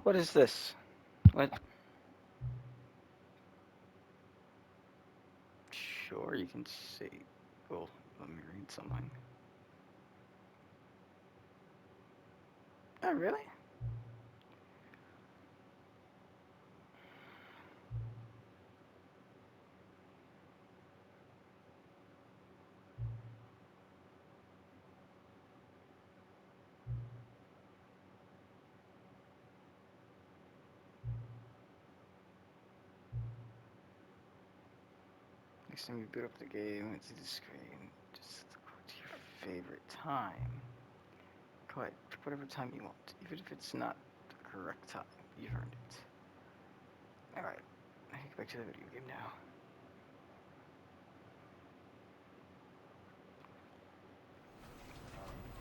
What is this? What? Sure, you can see. Well, let me read something. Oh, really? Next time you boot up the game, it's the screen. Just go to your favorite time. Go ahead, pick whatever time you want, even if it's not the correct time. You've earned it. Alright, I can get back to the video game now.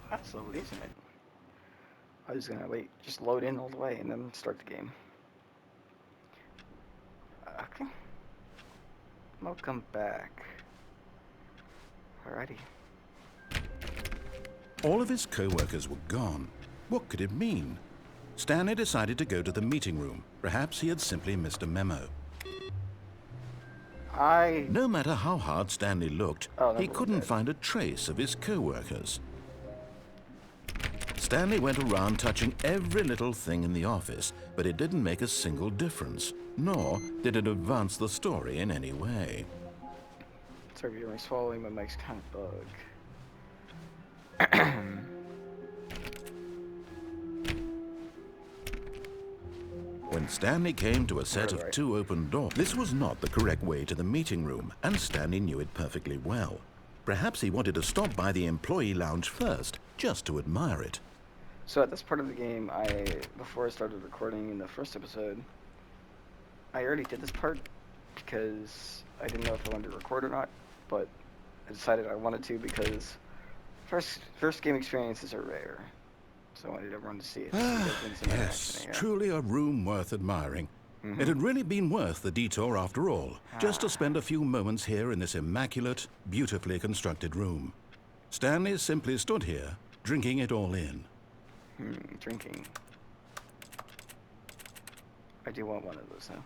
That's lovely, isn't it? I was gonna wait, just load in all the way and then start the game. Okay. Welcome back. Alrighty. All of his co-workers were gone. What could it mean? Stanley decided to go to the meeting room. Perhaps he had simply missed a memo. No matter how hard Stanley looked, he couldn't find a trace of his co-workers. Stanley went around touching every little thing in the office, but it didn't make a single difference, nor did it advance the story in any way. Sorry if you're swallowing, my mic's kind of bug. When Stanley came to a set of 2 open doors, this was not the correct way to the meeting room, and Stanley knew it perfectly well. Perhaps he wanted to stop by the employee lounge first, just to admire it. So at this part of the game, before I started recording in the first episode, I already did this part because I didn't know if I wanted to record or not, but I decided I wanted to because first game experiences are rare. So I wanted everyone to see it. Yes, truly a room worth admiring. It had really been worth the detour after all, just to spend a few moments here in this immaculate, beautifully constructed room. Stanley simply stood here, drinking it all in. Drinking. I do want one of those, though.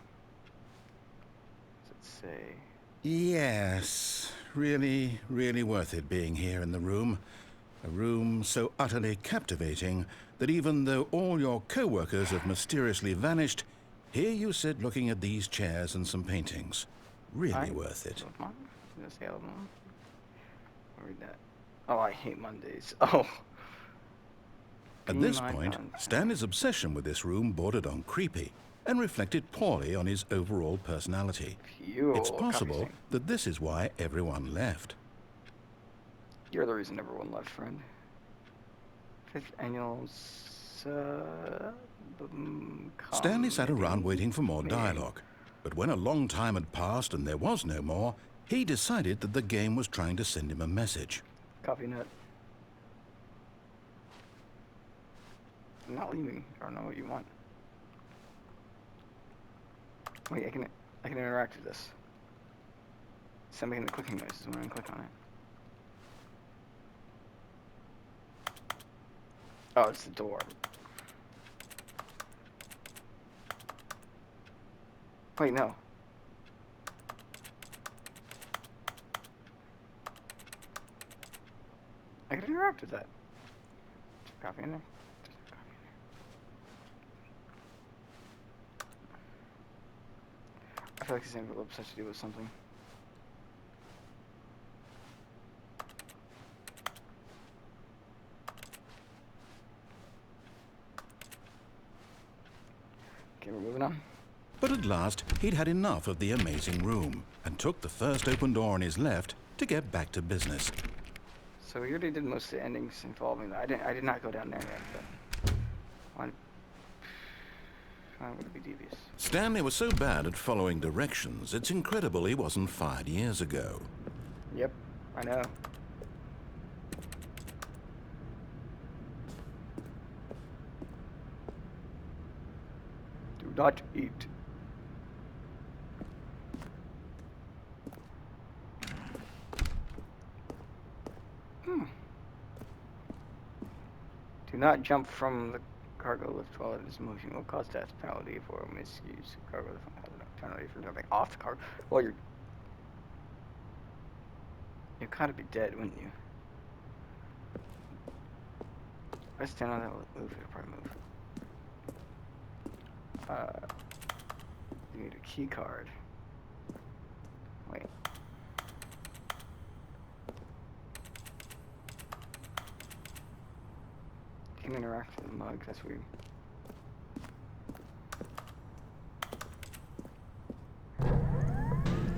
Does it say? Yes, really, really worth it being here in the room. A room so utterly captivating that even though all your co-workers have mysteriously vanished, here you sit looking at these chairs and some paintings. Really worth it. Read that. Oh, I hate Mondays. Oh. At this point, Stanley's obsession with this room bordered on creepy and reflected poorly on his overall personality. It's possible that this is why everyone left. You're the reason everyone left, friend. 5th annual Stanley sat around waiting for more dialogue, but when a long time had passed and there was no more, he decided that the game was trying to send him a message. Coffee nut. I'm not leaving. I don't know what you want. Wait, I can interact with this. It's making the clicking noises when I click on it. Oh, it's the door. Wait, no. I can interact with that. Just coffee in there. I feel like this envelope has to do with something. Okay, we're moving on. But at last, he'd had enough of the amazing room and took the first open door on his left to get back to business. So we already did most of the endings involving that. I did not go down there yet, but I'm going to be devious. Stanley was so bad at following directions, it's incredible he wasn't fired years ago. Yep, I know. Do not eat. Do not jump from the cargo lift while it is moving will cause death penalty for misuse. Cargo lift penalty for jumping off the cargo. Well, you'd kind of be dead, wouldn't you? If I stand on that move, it'll probably move. You need a key card. Wait. You can interact with the mug, that's weird.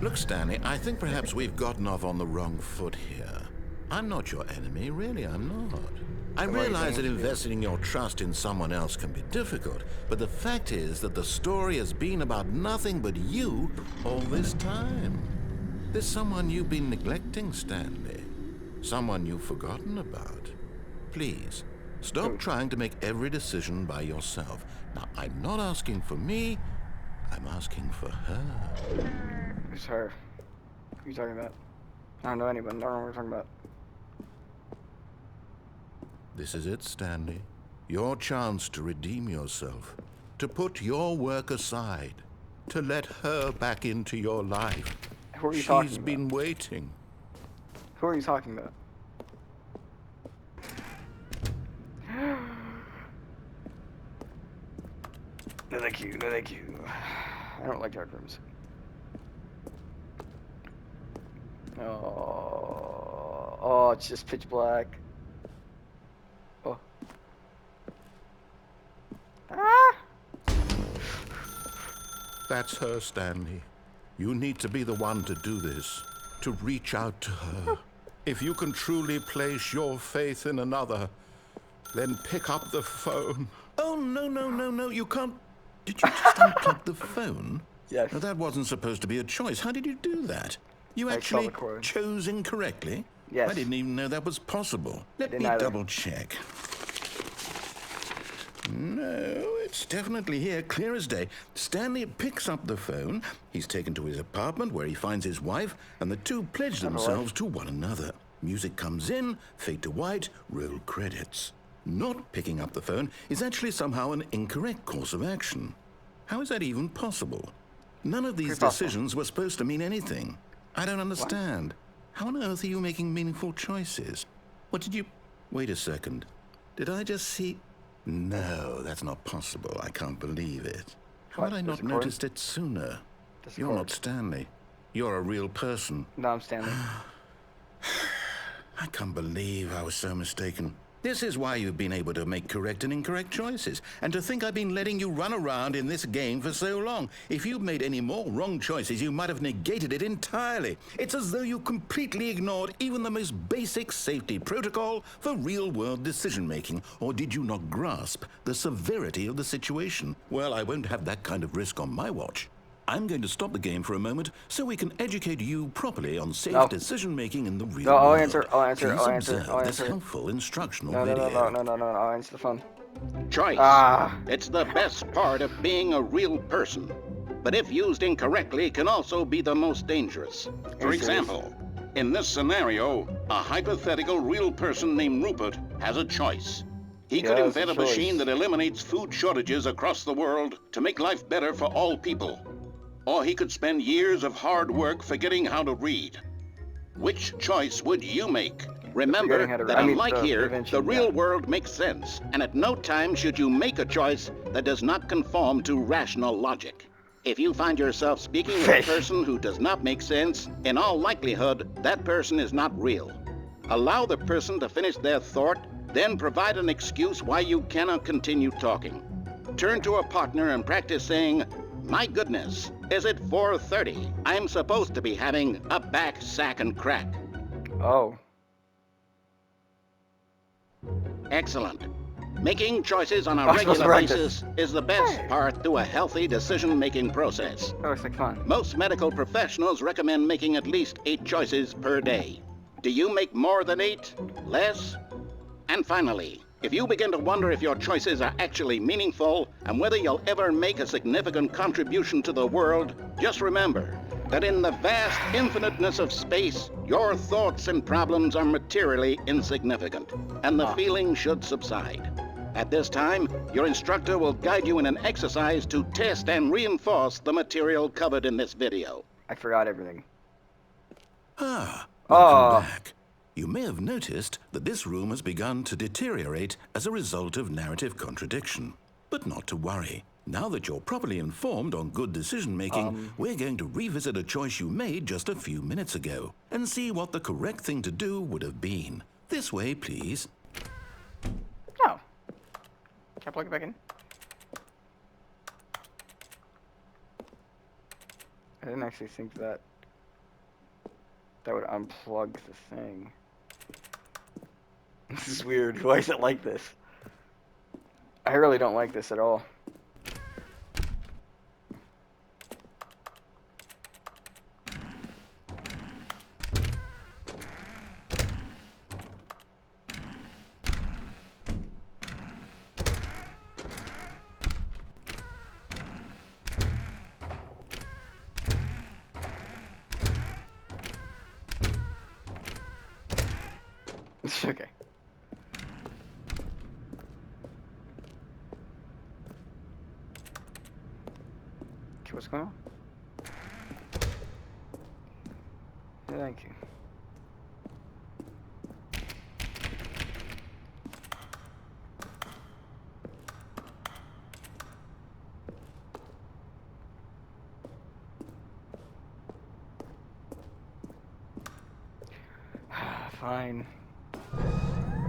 Look, Stanley, I think perhaps we've gotten off on the wrong foot here. I'm not your enemy, really, I'm not. I realize that investing your trust in someone else can be difficult, but the fact is that the story has been about nothing but you all this time. There's someone you've been neglecting, Stanley. Someone you've forgotten about. Please, stop trying to make every decision by yourself. Now, I'm not asking for me, I'm asking for her. Who's her? Who are you talking about? I don't know anyone. I don't know what we're talking about. This is it, Stanley. Your chance to redeem yourself. To put your work aside. To let her back into your life. Who are you talking about? She's been waiting. Who are you talking about? No, thank you. No, thank you. I don't like dark rooms. Oh, it's just pitch black. Oh. Ah! That's her, Stanley. You need to be the one to do this. To reach out to her. If you can truly place your faith in another, then pick up the phone. Oh, no, you can't. Did you just unplug the phone? Yes. Now, that wasn't supposed to be a choice. How did you do that? You actually chose incorrectly? Yes. I didn't even know that was possible. Let me double check. No, it's definitely here, clear as day. Stanley picks up the phone. He's taken to his apartment where he finds his wife, and the two pledge themselves to one another. Music comes in, fade to white, roll credits. Not picking up the phone is actually somehow an incorrect course of action. How is that even possible? None of these decisions were supposed to mean anything. I don't understand. How on earth are you making meaningful choices? What did you... Wait a second. Did I just see... No, that's not possible. I can't believe it. How had I not noticed it sooner? You're not Stanley. You're a real person. No, I'm Stanley. I can't believe I was so mistaken. This is why you've been able to make correct and incorrect choices. And to think I've been letting you run around in this game for so long. If you'd made any more wrong choices, you might have negated it entirely. It's as though you completely ignored even the most basic safety protocol for real-world decision-making. Or did you not grasp the severity of the situation? Well, I won't have that kind of risk on my watch. I'm going to stop the game for a moment so we can educate you properly on safe decision-making in the real world. I'll answer. Please observe this helpful instructional video. No, I'll answer the phone. Choice. It's the best part of being a real person. But if used incorrectly, can also be the most dangerous. For example, in this scenario, a hypothetical real person named Rupert has a choice. He could invent a machine that eliminates food shortages across the world to make life better for all people. Or he could spend years of hard work forgetting how to read. Which choice would you make? Remember that unlike here, the real world makes sense, and at no time should you make a choice that does not conform to rational logic. If you find yourself speaking with a person who does not make sense, in all likelihood, that person is not real. Allow the person to finish their thought, then provide an excuse why you cannot continue talking. Turn to a partner and practice saying, "My goodness, is it 4:30? I'm supposed to be having a back, sack, and crack." Oh. Excellent. Making choices on a regular basis is the best part to a healthy decision-making process. That looks like fun. Most medical professionals recommend making at least 8 choices per day. Do you make more than 8? Less? And finally, if you begin to wonder if your choices are actually meaningful and whether you'll ever make a significant contribution to the world, just remember that in the vast infiniteness of space, your thoughts and problems are materially insignificant, and the feeling should subside. At this time, your instructor will guide you in an exercise to test and reinforce the material covered in this video. I forgot everything. Welcome Oh. back. You may have noticed that this room has begun to deteriorate as a result of narrative contradiction. But not to worry. Now that you're properly informed on good decision-making, we're going to revisit a choice you made just a few minutes ago and see what the correct thing to do would have been. This way, please. Oh. Can I plug it back in? I didn't actually think that would unplug the thing. This is weird. Why is it like this? I really don't like this at all. Okay. Okay, what's going on? Thank you. Fine.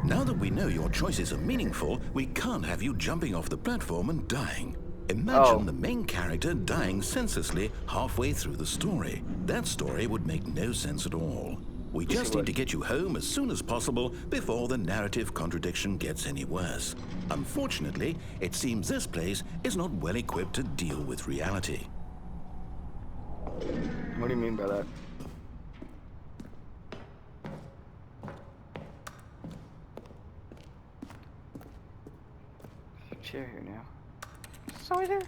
Now that we know your choices are meaningful, we can't have you jumping off the platform and dying. Imagine the main character dying senselessly halfway through the story. That story would make no sense at all. We just need to get you home as soon as possible before the narrative contradiction gets any worse. Unfortunately, it seems this place is not well equipped to deal with reality. What do you mean by that? Chair here now. So there.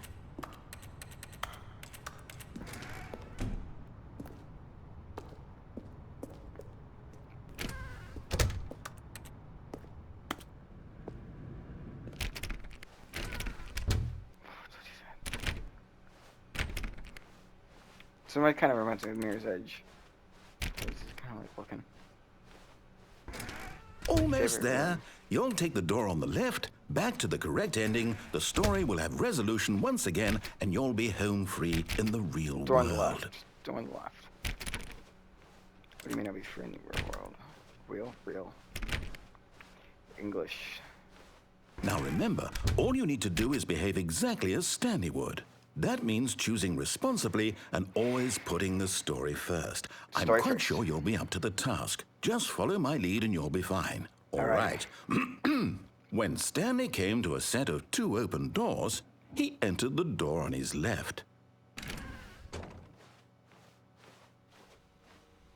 So it kind of reminds me of Mirror's Edge. This is kind of like looking. Almost there. You'll take the door on the left, back to the correct ending, the story will have resolution once again, and you'll be home free in the real Door on world. the left. Door on the left. What do you mean I'll be free in the real world? Real. English. Now remember, all you need to do is behave exactly as Stanley would. That means choosing responsibly and always putting the story first. I'm quite sure you'll be up to the task. Just follow my lead and you'll be fine. All right. When Stanley came to a set of 2 open doors, he entered the door on his left.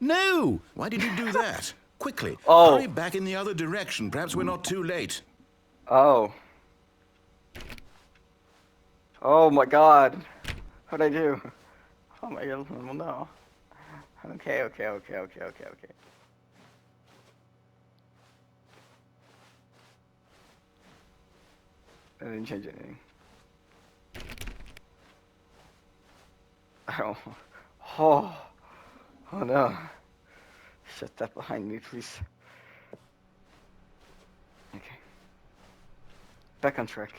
No! Why did you do that? Quickly, hurry back in the other direction. Perhaps we're not too late. Oh. Oh my god. What'd I do? Oh my god, well no. Okay. I didn't change anything. Oh no. Shut that behind me, please. Okay. Back on track.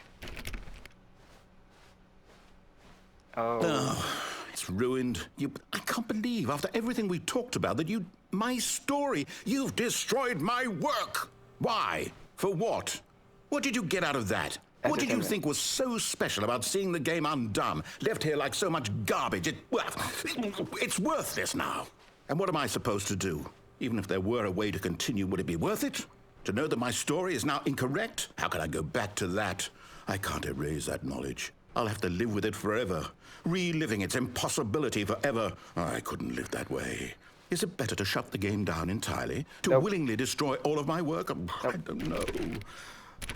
Oh, it's ruined. I can't believe, after everything we talked about, that my story, you've destroyed my work. Why? For what? What did you get out of that? What did you think was so special about seeing the game undone, left here like so much garbage? It's worthless now. And what am I supposed to do? Even if there were a way to continue, would it be worth it? To know that my story is now incorrect? How can I go back to that? I can't erase that knowledge. I'll have to live with it forever, reliving its impossibility forever. I couldn't live that way. Is it better to shut the game down entirely? To willingly destroy all of my work? I don't know.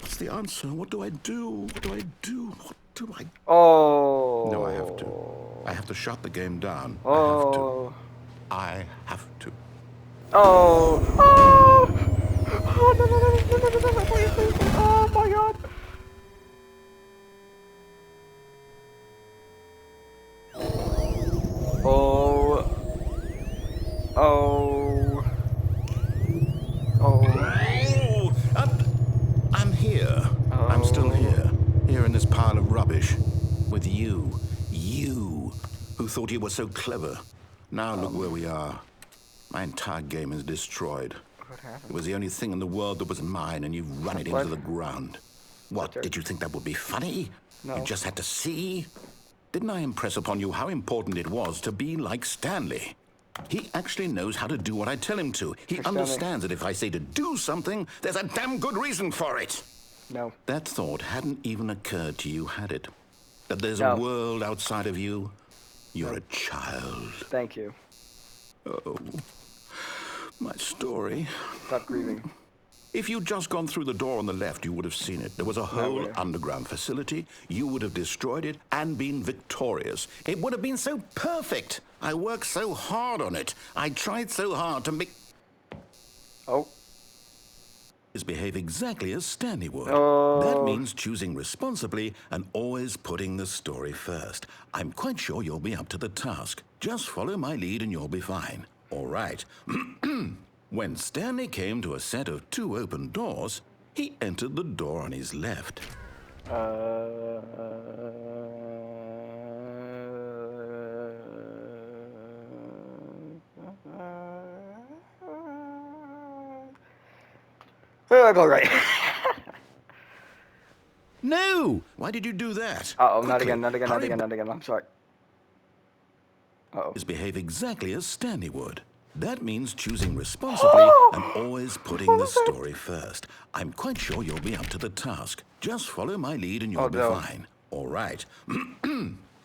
What's the answer? What do I do? What do I do? What do I... Oh. No, I have to. I have to shut the game down. Oh. I have to. Oh. Oh. Oh, no, please. Oh, my God. rubbish. With you. You, who thought you were so clever. Now look where we are. My entire game is destroyed. What happened? It was the only thing in the world that was mine, and you've run it What? into the ground. What, Dirt. did you think that would be funny? No. You just had to see? Didn't I impress upon you how important it was to be like Stanley? He actually knows how to do what I tell him to. He Stanley. understands that if I say to do something, there's a damn good reason for it. No. That thought hadn't even occurred to you, had it? That there's No. a world outside of you? You're a child. Thank you. Oh, my story. Stop grieving. If you'd just gone through the door on the left, you would have seen it. There was a whole way. underground facility. You would have destroyed it and been victorious. It would have been so perfect. I worked so hard on it. I tried so hard to make... Oh. behave exactly as Stanley would. Oh. That means choosing responsibly and always putting the story first. I'm quite sure you'll be up to the task. Just follow my lead and you'll be fine. All right. When Stanley came to a set of 2 open doors, he entered the door on his left. Go right. No! Why did you do that? Uh-oh, not Quickly, again, not again, not hurry again, not again. I'm sorry. Uh-oh. behave exactly as Stanley would. That means choosing responsibly and always putting the story first. I'm quite sure you'll be up to the task. Just follow my lead and you'll be no. fine. All right.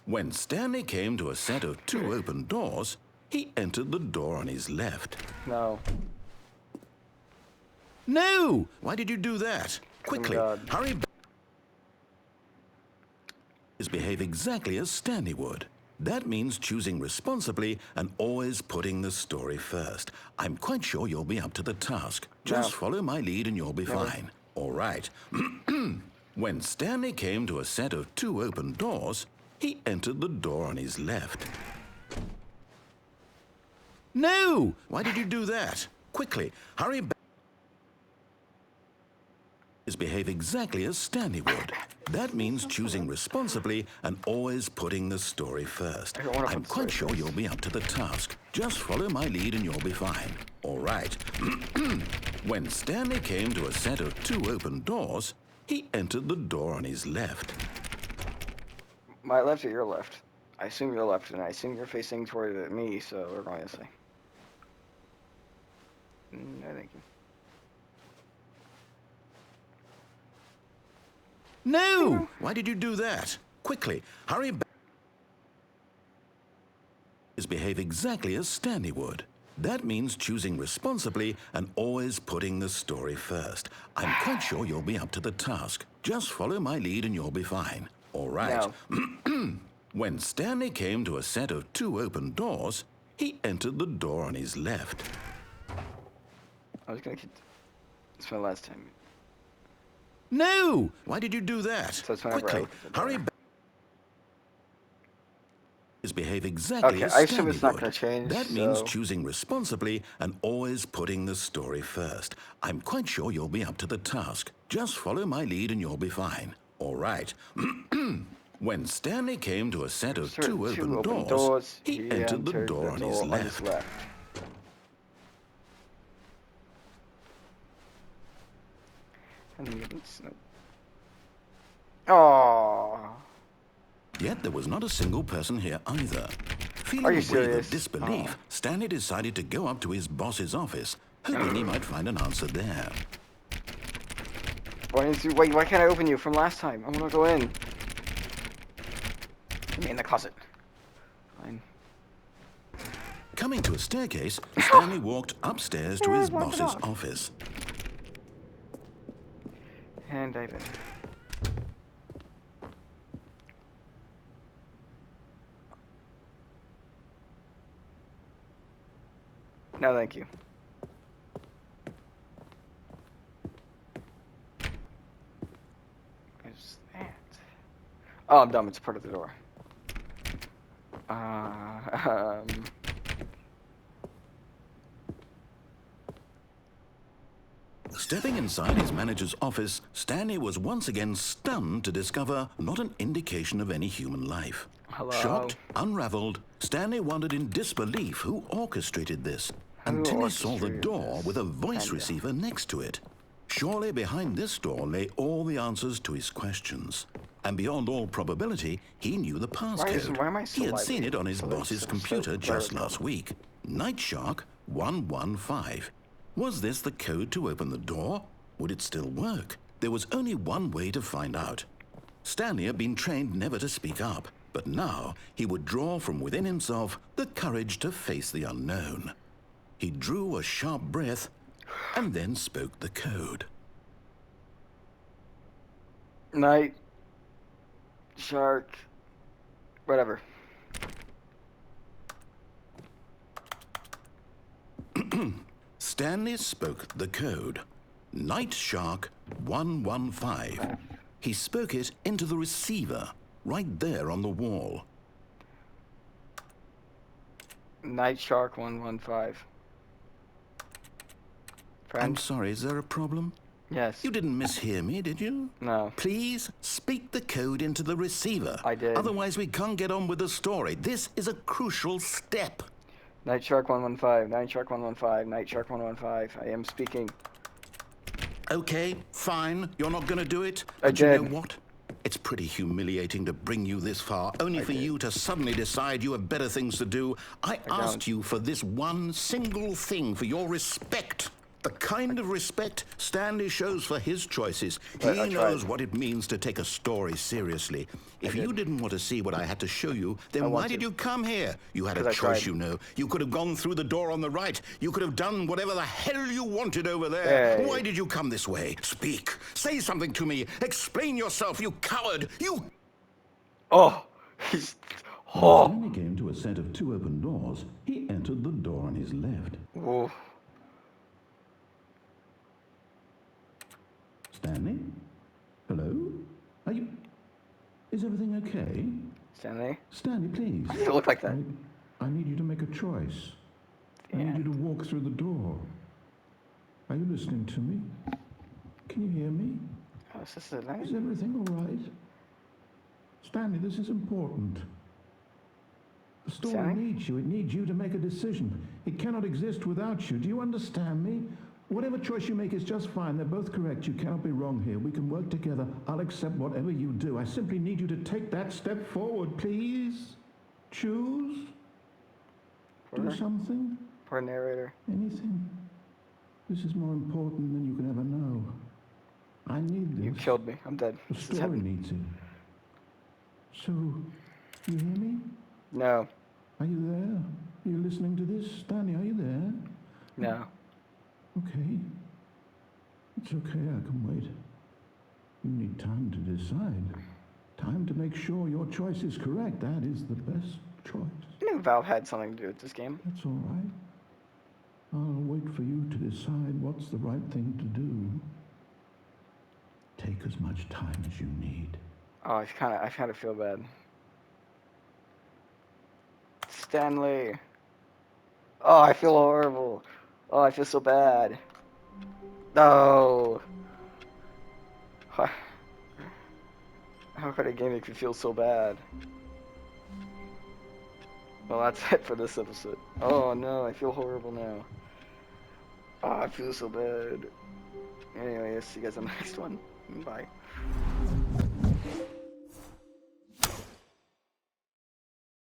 When Stanley came to a set of 2 open doors, he entered the door on his left. No. No! Why did you do that? Quickly, God. hurry back. Behave exactly as Stanley would. That means choosing responsibly and always putting the story first. I'm quite sure you'll be up to the task. Just No. follow my lead and you'll be fine. All right. When Stanley came to a set of 2 open doors, he entered the door on his left. No! Why did you do that? Quickly, hurry back. Behave exactly as Stanley would. That means choosing responsibly and always putting the story first. I don't wanna I'm put the quite story sure you'll be up to the task. Just follow my lead and you'll be fine. All right. When Stanley came to a set of 2 open doors, he entered the door on his left. My left or your left? I assume your left, and I assume you're facing toward me, so we're going this way. No, thank you. No! Why did you do that? Quickly, hurry back. Behave exactly as Stanley would. That means choosing responsibly and always putting the story first. I'm quite sure you'll be up to the task. Just follow my lead and you'll be fine. All right. No. When Stanley came to a set of 2 open doors, he entered the door on his left. I was gonna keep... It's my last time. No! Why did you do that? So it's whenever I Quickly, look at the hurry door. back. Behave exactly Okay, as I assume Stanley it's not would. gonna change, That means so- choosing responsibly and always putting the story first. I'm quite sure you'll be up to the task. Just follow my lead and you'll be fine. All right. When Stanley came to a set of 2 open doors, he entered the door on his left. Oh. Yet there was not a single person here either. Feeling Are a you wave serious? of disbelief, Stanley decided to go up to his boss's office, hoping he might find an answer there. Why can't I open you from last time? I wanna go in. Get me in the closet. Fine. Coming to a staircase, Stanley walked upstairs to his Lock it boss's off. office. And dive in. No, thank you. Where's that? Oh, I'm dumb. It's part of the door. Stepping inside his manager's office, Stanley was once again stunned to discover not an indication of any human life. Hello. Shocked, unraveled, Stanley wondered in disbelief who orchestrated this, until he saw the door with a voice receiver next to it. Surely behind this door lay all the answers to his questions. And beyond all probability, he knew the passcode. Why am I so He had lively? seen it on his So boss's computer just last week. Night Shark 115. Was this the code to open the door? Would it still work? There was only one way to find out. Stanley had been trained never to speak up, but now he would draw from within himself the courage to face the unknown. He drew a sharp breath and then spoke the code. Night. Shark. Whatever. Stanley spoke the code. Night Shark 115. He spoke it into the receiver, right there on the wall. Night Shark 115. Friend? I'm sorry, is there a problem? Yes. You didn't mishear me, did you? No. Please speak the code into the receiver. I did. Otherwise, we can't get on with the story. This is a crucial step. Night Shark 115. Night Shark 115. Night Shark 115. I am speaking. Okay, fine. You're not going to do it? I But you did. know what? It's pretty humiliating to bring you this far, only for you to suddenly decide you have better things to do. I asked you for this one single thing, for your respect. The kind of respect Stanley shows for his choices. But I He tried. knows what it means to take a story seriously. If you didn't want to see what I had to show you, then why did you come here? You had a 'Cause I choice, tried. you know. You could have gone through the door on the right. You could have done whatever the hell you wanted over there. Hey. Why did you come this way? Speak. Say something to me. Explain yourself, you coward. You... Oh! He's... When he came to a set of 2 open doors, he entered the door on his left. Whoa. Stanley? Hello? Are you... Is everything okay? Stanley? Stanley, please. Does it look like that? I need you to make a choice. I need you to walk through the door. Are you listening to me? Can you hear me? Oh, is this a night? Is everything all right? Stanley, this is important. The story Stanley? needs you. It needs you to make a decision. It cannot exist without you. Do you understand me? Whatever choice you make is just fine. They're both correct. You cannot be wrong here. We can work together. I'll accept whatever you do. I simply need you to take that step forward, please. Choose. Do something. Poor narrator. Anything. This is more important than you can ever know. I need this. You killed me. I'm dead. The This is story heavy. needs it. So, you hear me? No. Are you there? Are you listening to this? Stanley, are you there? No. Okay. It's okay, I can wait. You need time to decide. Time to make sure your choice is correct. That is the best choice. I knew Valve had something to do with this game. That's all right. I'll wait for you to decide what's the right thing to do. Take as much time as you need. Oh, I kind of feel bad. Stanley. Oh, I feel horrible. Oh, I feel so bad. No. How could a game make you feel so bad? Well, that's it for this episode. Oh no, I feel horrible now. Oh, I feel so bad. Anyway, see you guys on the next one. Bye.